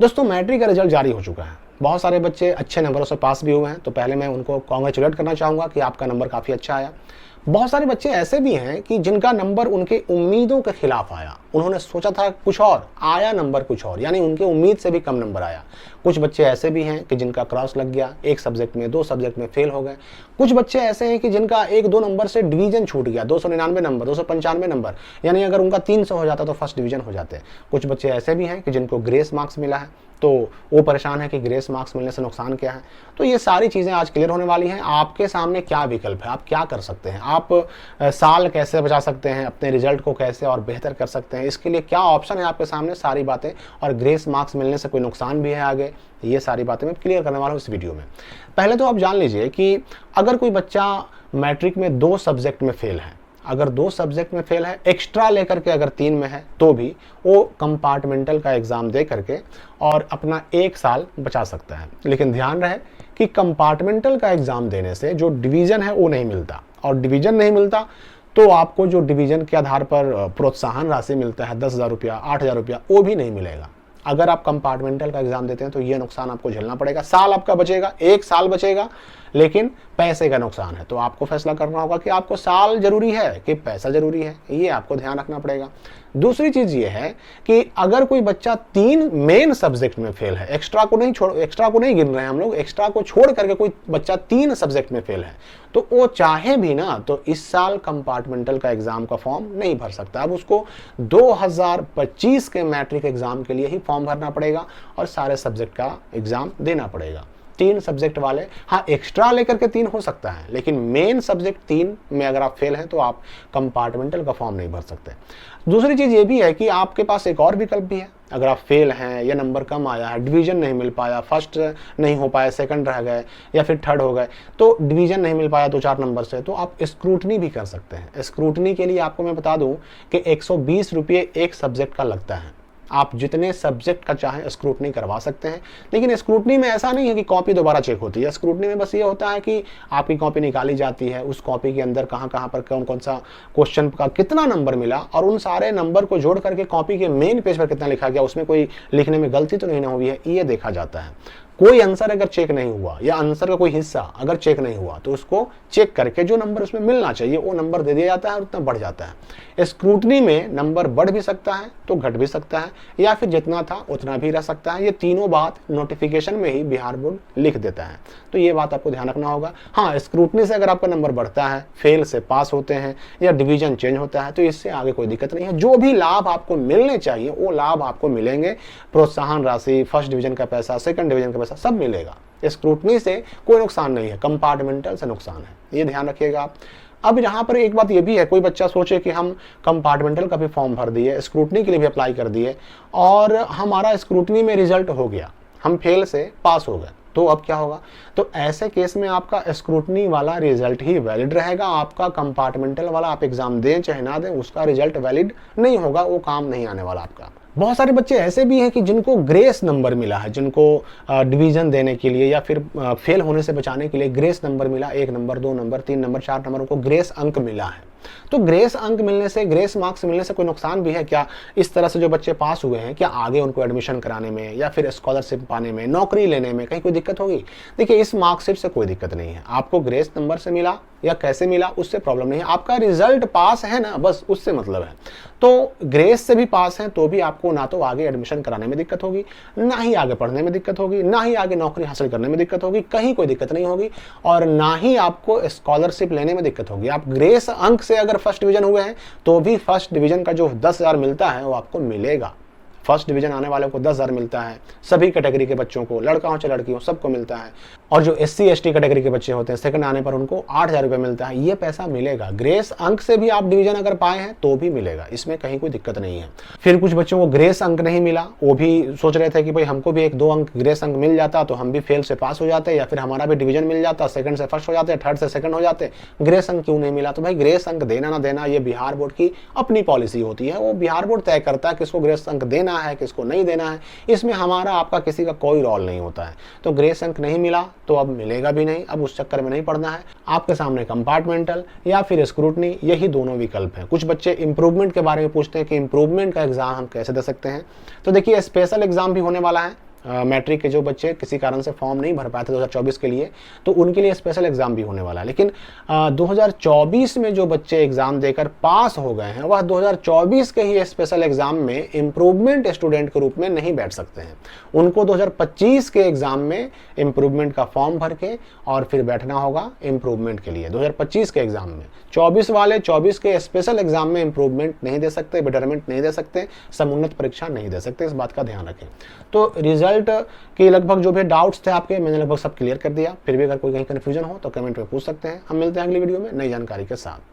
दोस्तों मैट्रिक का रिजल्ट जारी हो चुका है। बहुत सारे बच्चे अच्छे नंबरों से पास भी हुए हैं, तो पहले मैं उनको कॉन्ग्रेचुलेट करना चाहूँगा कि आपका नंबर काफ़ी अच्छा आया। बहुत सारे बच्चे ऐसे भी हैं कि जिनका नंबर उनके उम्मीदों के खिलाफ आया। उन्होंने सोचा था कुछ और, आया नंबर कुछ और, यानी उनके उम्मीद से भी कम नंबर आया। कुछ बच्चे ऐसे भी हैं कि जिनका क्रॉस लग गया, एक सब्जेक्ट में 2 सब्जेक्ट में फेल हो गए। कुछ बच्चे ऐसे हैं कि जिनका 1-2 नंबर से डिवीजन छूट गया, 299 नंबर, 295 नंबर, यानी अगर उनका 300 हो जाता तो फर्स्ट डिवीजन हो जाते। कुछ बच्चे ऐसे भी हैं कि जिनको ग्रेस मार्क्स मिला है, तो वो परेशान है कि ग्रेस मार्क्स मिलने से नुकसान क्या है। तो ये सारी चीज़ें आज क्लियर होने वाली हैं। आपके सामने क्या विकल्प है, आप क्या कर सकते हैं, आप साल कैसे बचा सकते हैं, अपने रिजल्ट को कैसे और बेहतर कर सकते हैं, इसके लिए क्या ऑप्शन है आपके सामने, सारी बातें, और ग्रेस मार्क्स मिलने से कोई नुकसान भी है आगे, ये सारी बातें मैं क्लियर करने वाला हूँ इस वीडियो में। पहले तो आप जान लीजिए कि अगर कोई बच्चा मैट्रिक में 2 सब्जेक्ट में फेल है, अगर 2 सब्जेक्ट में फेल है, एक्स्ट्रा लेकर के अगर 3 में है, तो भी वो कंपार्टमेंटल का एग्जाम दे करके और अपना 1 साल बचा सकता है। लेकिन ध्यान रहे कि कंपार्टमेंटल का एग्जाम देने से जो डिवीजन है वो नहीं मिलता, और डिवीजन नहीं मिलता तो आपको जो डिवीजन के आधार पर प्रोत्साहन राशि मिलता है 10,000 रुपया, 8,000 रुपया, वो भी नहीं मिलेगा। अगर आप कंपार्टमेंटल का एग्जाम देते हैं तो ये नुकसान आपको झेलना पड़ेगा। साल आपका बचेगा, 1 साल बचेगा, लेकिन पैसे का नुकसान है। तो आपको फैसला करना होगा कि आपको साल जरूरी है कि पैसा जरूरी है, ये आपको ध्यान रखना पड़ेगा। दूसरी चीज ये है कि अगर कोई बच्चा 3 मेन सब्जेक्ट में फेल है, एक्स्ट्रा को नहीं गिन रहे हैं हम लोग, एक्स्ट्रा को छोड़ करके कोई बच्चा 3 सब्जेक्ट में फेल है, तो वो चाहे भी ना तो इस साल कंपार्टमेंटल का एग्जाम का फॉर्म नहीं भर सकता। अब उसको 2025 के मैट्रिक एग्जाम के लिए ही फॉर्म भरना पड़ेगा और सारे सब्जेक्ट का एग्जाम देना पड़ेगा। 3 सब्जेक्ट वाले, हाँ एक्स्ट्रा लेकर के 3 हो सकता है, लेकिन मेन सब्जेक्ट 3 में अगर आप फेल हैं तो आप कंपार्टमेंटल का फॉर्म नहीं भर सकते। दूसरी चीज ये भी है कि आपके पास एक और विकल्प भी है। अगर आप फेल हैं या नंबर कम आया है, डिवीजन नहीं मिल पाया, फर्स्ट नहीं हो पाया, सेकंड रह गए या फिर थर्ड हो गए, तो डिवीजन नहीं मिल पाया 2-4 नंबर से, तो आप स्क्रूटनी भी कर सकते हैं। स्क्रूटनी के लिए आपको मैं बता दूं कि 120 रुपये एक सब्जेक्ट का लगता है। आप जितने सब्जेक्ट का चाहें स्क्रूटनी करवा सकते हैं, लेकिन स्क्रूटनी में ऐसा नहीं है कि कॉपी दोबारा चेक होती है। स्क्रूटनी में बस ये होता है कि आपकी कॉपी निकाली जाती है, उस कॉपी के अंदर कहाँ कहाँ पर कौन कौन सा क्वेश्चन का कितना नंबर मिला, और उन सारे नंबर को जोड़ करके कॉपी के मेन पेज पर कितना लिखा गया, उसमें कोई लिखने में गलती तो नहीं हुई है, ये देखा जाता है। कोई आंसर अगर चेक नहीं हुआ या आंसर का कोई हिस्सा अगर चेक नहीं हुआ तो उसको चेक करके जो नंबर उसमें मिलना चाहिए वो नंबर दे दिया जाता है और उतना बढ़ जाता है। स्क्रूटनी में नंबर बढ़ भी सकता है तो घट भी सकता है, या फिर जितना था उतना भी रह सकता है। ये तीनों बात नोटिफिकेशन में ही बिहार बोर्ड लिख देता है, तो ये बात आपको ध्यान रखना होगा। हाँ, स्क्रूटनी से अगर आपका नंबर बढ़ता है, फेल से पास होते हैं या डिवीजन चेंज होता है, तो इससे आगे कोई दिक्कत नहीं है। जो भी लाभ आपको मिलने चाहिए वो लाभ आपको मिलेंगे। प्रोत्साहन राशि, फर्स्ट डिवीजन का पैसा, सेकंड डिवीजन का पैसा, सब मिलेगा। स्क्रूटनी से कोई नुकसान नहीं है, कंपार्टमेंटल से नुकसान है, ये ध्यान रखिएगा आप। अब यहाँ पर एक बात ये भी है, कोई बच्चा सोचे कि हम कंपार्टमेंटल का भी फॉर्म भर दिए, स्क्रूटनी के लिए भी अप्लाई कर दिए और हमारा स्क्रूटनी में रिजल्ट हो गया, हम फेल से पास हो गए, तो अब क्या होगा? तो ऐसे केस में आपका स्क्रूटनी वाला रिजल्ट ही वैलिड रहेगा। आपका कंपार्टमेंटल वाला आप एग्जाम दें चाहे ना दें, उसका रिजल्ट वैलिड नहीं होगा, वो काम नहीं आने वाला आपका। बहुत सारे बच्चे ऐसे भी हैं कि जिनको ग्रेस नंबर मिला है, जिनको डिवीजन देने के लिए या फिर फेल होने से बचाने के लिए ग्रेस नंबर मिला, 1 नंबर, 2 नंबर, 3 नंबर, 4 नंबर को ग्रेस अंक मिला है। तो ग्रेस अंक मिलने से, ग्रेस मार्क्स मिलने से कोई नुकसान भी है क्या? इस तरह से जो बच्चे पास हुए हैं, क्या आगे उनको एडमिशन कराने में या फिर स्कॉलरशिप पाने में, नौकरी लेने में कहीं कोई दिक्कत होगी? देखिए, इस मार्कशीट से कोई दिक्कत नहीं है। आपको ग्रेस नंबर से मिला या कैसे मिला उससे प्रॉब्लम नहीं है, आपका रिजल्ट पास है ना, बस उससे मतलब है। तो ग्रेस से भी पास है तो भी आपको ना तो आगे एडमिशन कराने में दिक्कत होगी, ना ही आगे पढ़ने में दिक्कत होगी, ना ही आगे नौकरी हासिल करने में दिक्कत होगी, कहीं कोई दिक्कत नहीं होगी, और ना ही आपको स्कॉलरशिप लेने में दिक्कत होगी। आप ग्रेस अंक से अगर फर्स्ट डिवीजन हुए हैं तो भी फर्स्ट डिवीजन का जो 10,000 मिलता है वो आपको मिलेगा। फर्स्ट डिवीजन आने वालों को 10,000 मिलता है, सभी कैटेगरी के बच्चों को, लड़का हो चाहे लड़की हो, सबको मिलता है। और जो SC ST कैटेगरी के बच्चे होते हैं, सेकंड आने पर उनको 8,000 रुपये मिलता है। ये पैसा मिलेगा, ग्रेस अंक से भी आप डिवीजन अगर पाए हैं तो भी मिलेगा, इसमें कहीं कोई दिक्कत नहीं है। फिर कुछ बच्चों को ग्रेस अंक नहीं मिला, वो भी सोच रहे थे कि भाई हमको भी 1-2 अंक ग्रेस अंक मिल जाता तो हम भी फेल से पास हो जाते, या फिर हमारा भी डिवीजन मिल जाता, सेकंड से फर्स्ट हो जाते, थर्ड से सेकंड हो जाते, ग्रेस अंक क्यों नहीं मिला? तो भाई ग्रेस अंक देना ना देना ये बिहार बोर्ड की अपनी पॉलिसी होती है, वो बिहार बोर्ड तय करता है किसको ग्रेस अंक देना है, किसको नहीं देना है। इसमें हमारा आपका किसी का कोई रोल नहीं होता है। तो ग्रेस अंक नहीं मिला तो अब मिलेगा भी नहीं, अब उस चक्कर में नहीं पड़ना है। आपके सामने कंपार्टमेंटल या फिर स्क्रूटनी, यही दोनों विकल्प हैं। कुछ बच्चे इंप्रूवमेंट के बारे में पूछते हैं कि इंप्रूवमेंट का एग्जाम हम कैसे दे सकते हैं। तो देखिए, स्पेशल एग्जाम भी होने वाला है मैट्रिक के जो बच्चे किसी कारण से फॉर्म नहीं भर पाए थे 2024 के लिए, तो उनके लिए स्पेशल एग्ज़ाम भी होने वाला है। लेकिन 2024 में जो बच्चे एग्ज़ाम देकर पास हो गए हैं वह 2024 के ही स्पेशल एग्ज़ाम में इम्प्रूवमेंट स्टूडेंट के रूप में नहीं बैठ सकते हैं। उनको 2025 के एग्ज़ाम में इम्प्रूवमेंट का फॉर्म भर के और फिर बैठना होगा इम्प्रूवमेंट के लिए 2025 के एग्ज़ाम में। 24 वाले 24 के स्पेशल एग्ज़ाम में इम्प्रूवमेंट नहीं दे सकते, बेटरमेंट नहीं दे सकते, समुन्नत परीक्षा नहीं दे सकते, इस बात का ध्यान रखें। तो रिजल्ट के लगभग जो भी डाउट्स थे आपके, मैंने लगभग सब क्लियर कर दिया। फिर भी अगर कोई कहीं कन्फ्यूजन हो तो कमेंट में पूछ सकते हैं। हम मिलते हैं अगली वीडियो में नई जानकारी के साथ।